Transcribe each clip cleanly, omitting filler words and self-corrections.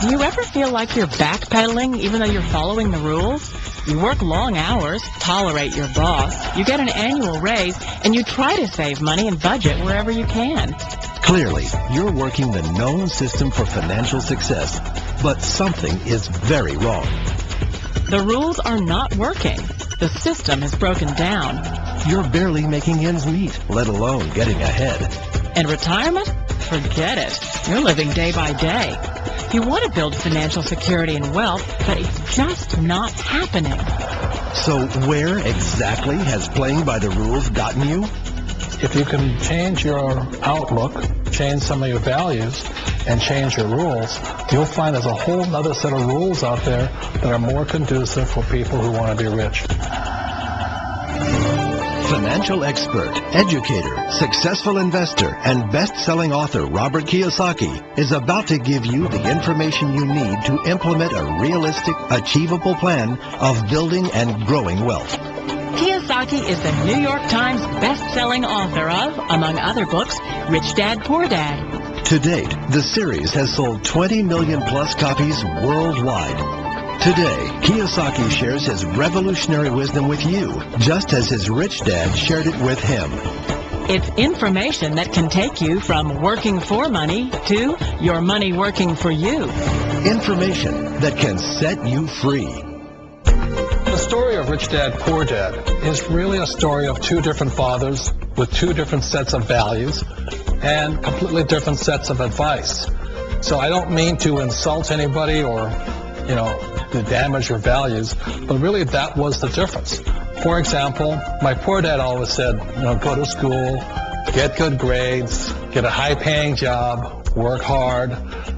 Do you ever feel like you're backpedaling even though you're following the rules? You work long hours, tolerate your boss, you get an annual raise, and you try to save money and budget wherever you can. Clearly, you're working the known system for financial success, but something is very wrong. The rules are not working. The system is broken down. You're barely making ends meet, let alone getting ahead. And retirement? Forget it. You're living day by day. You want to build financial security and wealth, but it's just not happening. So where exactly has playing by the rules gotten you? If you can change your outlook, change some of your values, and change your rules, you'll find there's a whole other set of rules out there that are more conducive for people who want to be rich. Financial expert, educator, successful investor, and best-selling author Robert Kiyosaki is about to give you the information you need to implement a realistic, achievable plan of building and growing wealth. Kiyosaki is the New York Times best-selling author of, among other books, Rich Dad, Poor Dad. To date, the series has sold 20 million-plus copies worldwide. Today, Kiyosaki shares his revolutionary wisdom with you, just as his rich dad shared it with him. It's information that can take you from working for money to your money working for you. Information that can set you free. The story of Rich Dad, Poor Dad is really a story of two different fathers with two different sets of values and completely different sets of advice. So I don't mean to insult anybody or to damage your values, but really that was the difference. For example, my poor dad always said, go to school, get good grades, get a high-paying job, work hard,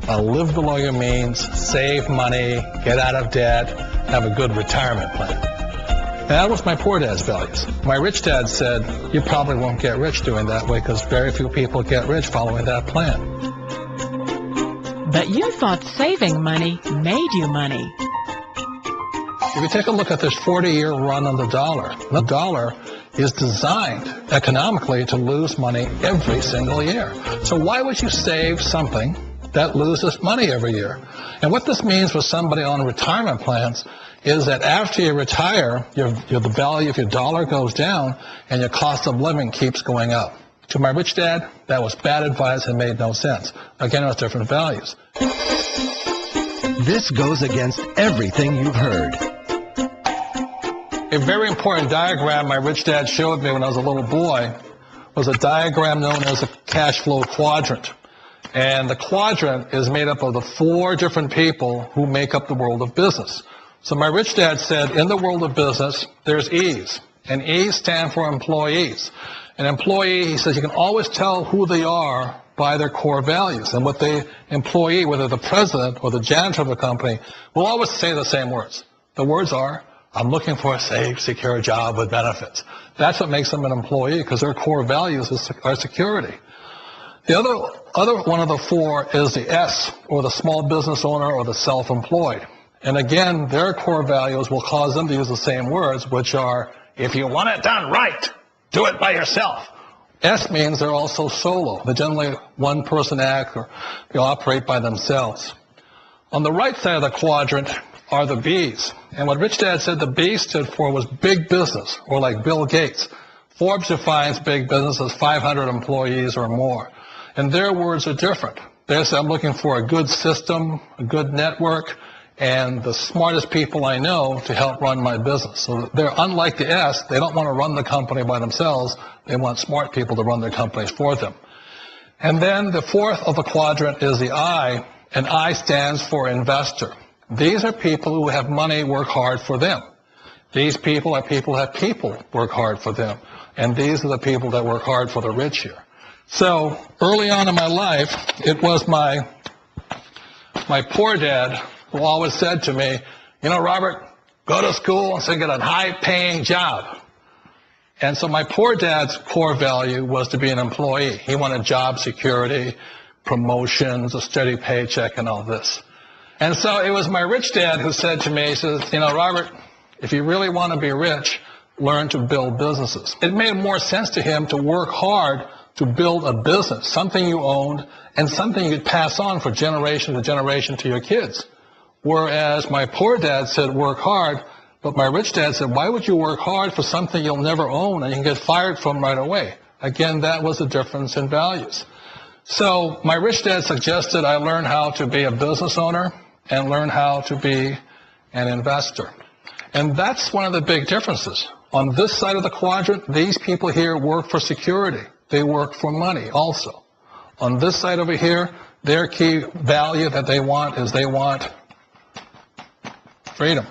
live below your means, save money, get out of debt, have a good retirement plan. And that was my poor dad's values. My rich dad said, you probably won't get rich doing that way because very few people get rich following that plan. But you thought saving money made you money. If you take a look at this 40-year run on the dollar is designed economically to lose money every single year. So why would you save something that loses money every year? And what this means for somebody on retirement plans is that after you retire, the value of your dollar goes down and your cost of living keeps going up. To my rich dad, that was bad advice and made no sense. Again, it was different values. This goes against everything you've heard. A very important diagram my rich dad showed me when I was a little boy was a diagram known as a cash flow quadrant. And the quadrant is made up of the four different people who make up the world of business. So my rich dad said, in the world of business, there's E's. And E's stand for employees. An employee, he says, you can always tell who they are by their core values. And what the employee, whether the president or the janitor of the company, will always say the same words. The words are, I'm looking for a safe, secure job with benefits. That's what makes them an employee, because their core values are security. The other one of the four is the S, or the small business owner or the self-employed. And again, their core values will cause them to use the same words, which are, if you want it done right, do it by yourself. S means they're also solo. They're generally one-person act, or they operate by themselves. On the right side of the quadrant are the B's. And what Rich Dad said the B stood for was big business, or like Bill Gates. Forbes defines big business as 500 employees or more. And their words are different. They say, I'm looking for a good system, a good network, and the smartest people I know to help run my business. So they're unlike the S. They don't want to run the company by themselves. They want smart people to run their companies for them. And then the fourth of the quadrant is the I, and I stands for investor. These are people who have money work hard for them. These people are people who have people work hard for them. And these are the people that work hard for the rich here. So early on in my life, it was my poor dad who always said to me, Robert, go to school and get a high-paying job. And so my poor dad's core value was to be an employee. He wanted job security, promotions, a steady paycheck, and all this. And so it was my rich dad who said to me, he says, Robert, if you really want to be rich, learn to build businesses. It made more sense to him to work hard to build a business, something you owned, and something you could pass on for generation to generation to your kids. Whereas my poor dad said, work hard, but my rich dad said, why would you work hard for something you'll never own and you can get fired from right away? Again, that was the difference in values. So my rich dad suggested I learn how to be a business owner and learn how to be an investor. And that's one of the big differences. On this side of the quadrant, these people here work for security. They work for money also. On this side over here, their key value that they want is they want freedom.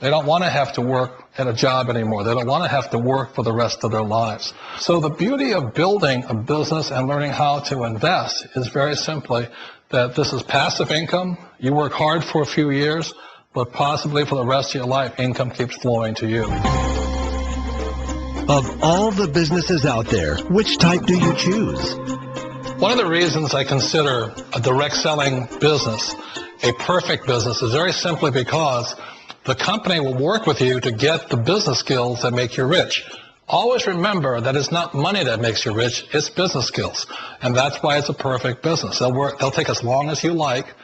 They don't want to have to work at a job anymore. They don't want to have to work for the rest of their lives. So the beauty of building a business and learning how to invest is very simply that this is passive income. You work hard for a few years, but possibly for the rest of your life, income keeps flowing to you. Of all the businesses out there, which type do you choose? One of the reasons I consider a direct selling business a perfect business is very simply because the company will work with you to get the business skills that make you rich. Always remember that it's not money that makes you rich, it's business skills. And that's why it's a perfect business. They'll take as long as you like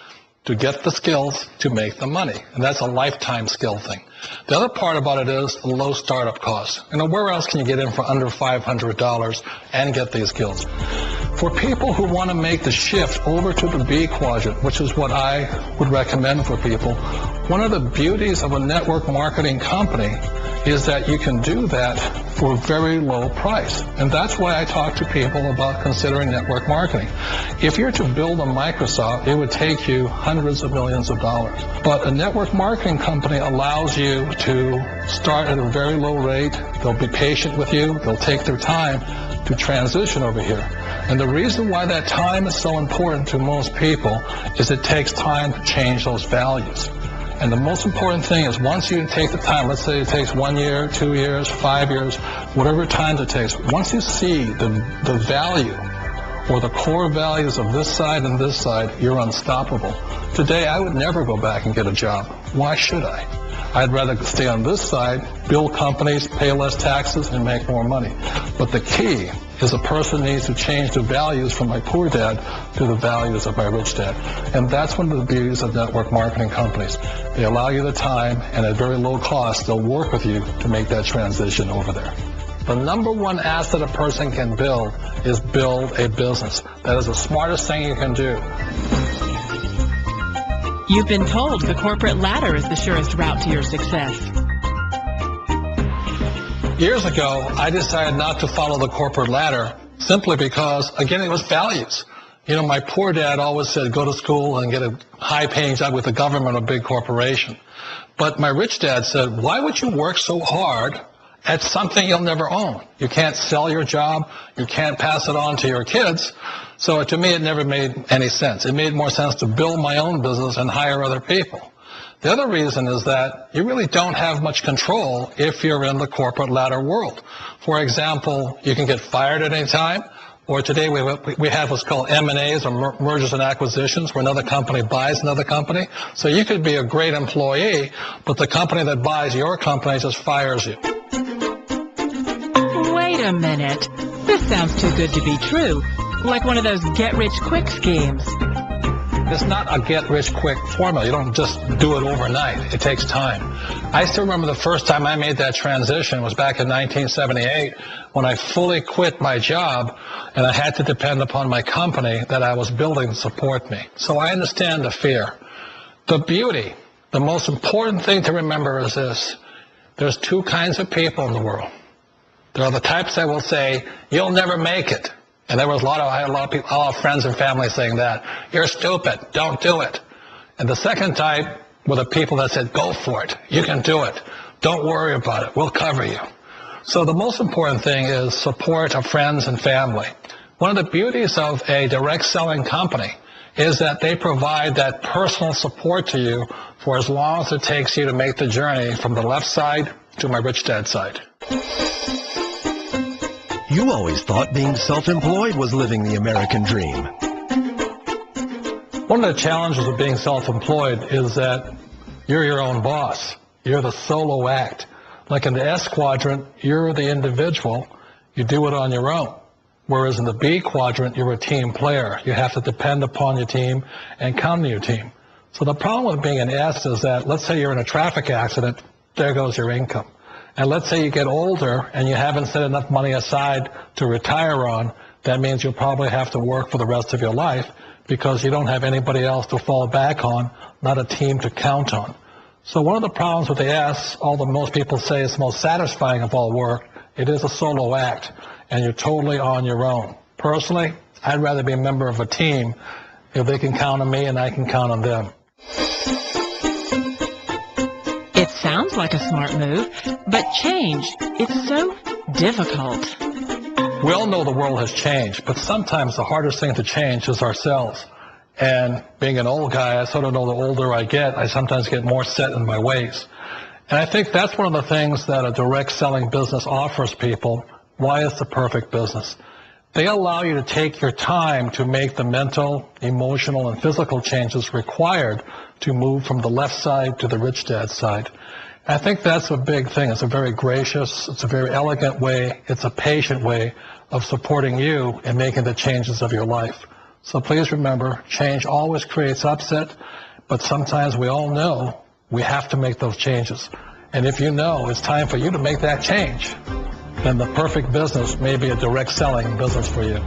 to get the skills to make the money. And that's a lifetime skill thing. The other part about it is the low startup cost. Where else can you get in for under $500 and get these skills? For people who want to make the shift over to the B quadrant, which is what I would recommend for people, one of the beauties of a network marketing company is that you can do that for a very low price. And that's why I talk to people about considering network marketing. If you're to build a Microsoft, it would take you hundreds of millions of dollars. But a network marketing company allows you to start at a very low rate. They'll be patient with you. They'll take their time to transition over here. And the reason why that time is so important to most people is it takes time to change those values. And the most important thing is once you take the time, let's say it takes 1 year, 2 years, 5 years, whatever time it takes, once you see the value or the core values of this side and this side, you're unstoppable. Today, I would never go back and get a job. Why should I? I'd rather stay on this side, build companies, pay less taxes, and make more money. But the key is a person needs to change the values from my poor dad to the values of my rich dad. And that's one of the beauties of network marketing companies. They allow you the time, and at very low cost, they'll work with you to make that transition over there. The number one asset a person can build is build a business. That is the smartest thing you can do. You've been told the corporate ladder is the surest route to your success. Years ago, I decided not to follow the corporate ladder simply because, again, it was values. My poor dad always said, go to school and get a high-paying job with the government or a big corporation. But my rich dad said, why would you work so hard at something you'll never own? You can't sell your job. You can't pass it on to your kids. So to me, it never made any sense. It made more sense to build my own business and hire other people. The other reason is that you really don't have much control if you're in the corporate ladder world. For example, you can get fired at any time, or today we have what's called M&As, or mergers and acquisitions, where another company buys another company. So you could be a great employee, but the company that buys your company just fires you. Wait a minute. This sounds too good to be true. Like one of those get-rich-quick schemes. It's not a get-rich-quick formula. You don't just do it overnight. It takes time. I still remember the first time I made that transition was back in 1978 when I fully quit my job and I had to depend upon my company that I was building to support me. So I understand the fear. The beauty, the most important thing to remember is this. There's two kinds of people in the world. There are the types that will say, you'll never make it. And I had a lot of people, all friends and family saying that. You're stupid. Don't do it. And the second type were the people that said, go for it. You can do it. Don't worry about it. We'll cover you. So the most important thing is support of friends and family. One of the beauties of a direct selling company is that they provide that personal support to you for as long as it takes you to make the journey from the left side to my rich dad side. You always thought being self-employed was living the American dream. One of the challenges of being self-employed is that you're your own boss. You're the solo act. Like in the S quadrant, you're the individual. You do it on your own. Whereas in the B quadrant, you're a team player. You have to depend upon your team and count on your team. So the problem with being an S is that, let's say you're in a traffic accident, there goes your income. And let's say you get older and you haven't set enough money aside to retire on, that means you'll probably have to work for the rest of your life because you don't have anybody else to fall back on, not a team to count on. So one of the problems with the S, although most people say it's the most satisfying of all work, it is a solo act, and you're totally on your own. Personally, I'd rather be a member of a team if they can count on me and I can count on them. It sounds like a smart move, but change, it's so difficult. We all know the world has changed, but sometimes the hardest thing to change is ourselves. And being an old guy, I sort of know the older I get, I sometimes get more set in my ways. And I think that's one of the things that a direct selling business offers people. Why it's the perfect business. They allow you to take your time to make the mental, emotional, and physical changes required to move from the left side to the rich dad side. I think that's a big thing. It's a very gracious, it's a very elegant way, it's a patient way of supporting you in making the changes of your life. So please remember, change always creates upset, but sometimes we all know we have to make those changes. And if you know it's time for you to make that change, then the perfect business may be a direct selling business for you.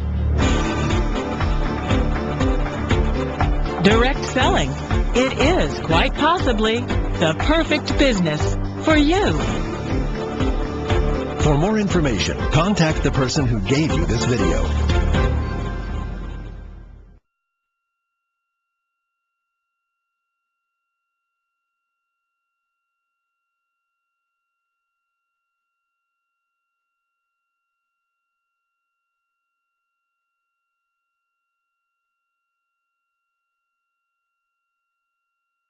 Direct selling. It is quite possibly the perfect business for you. For more information, contact the person who gave you this video.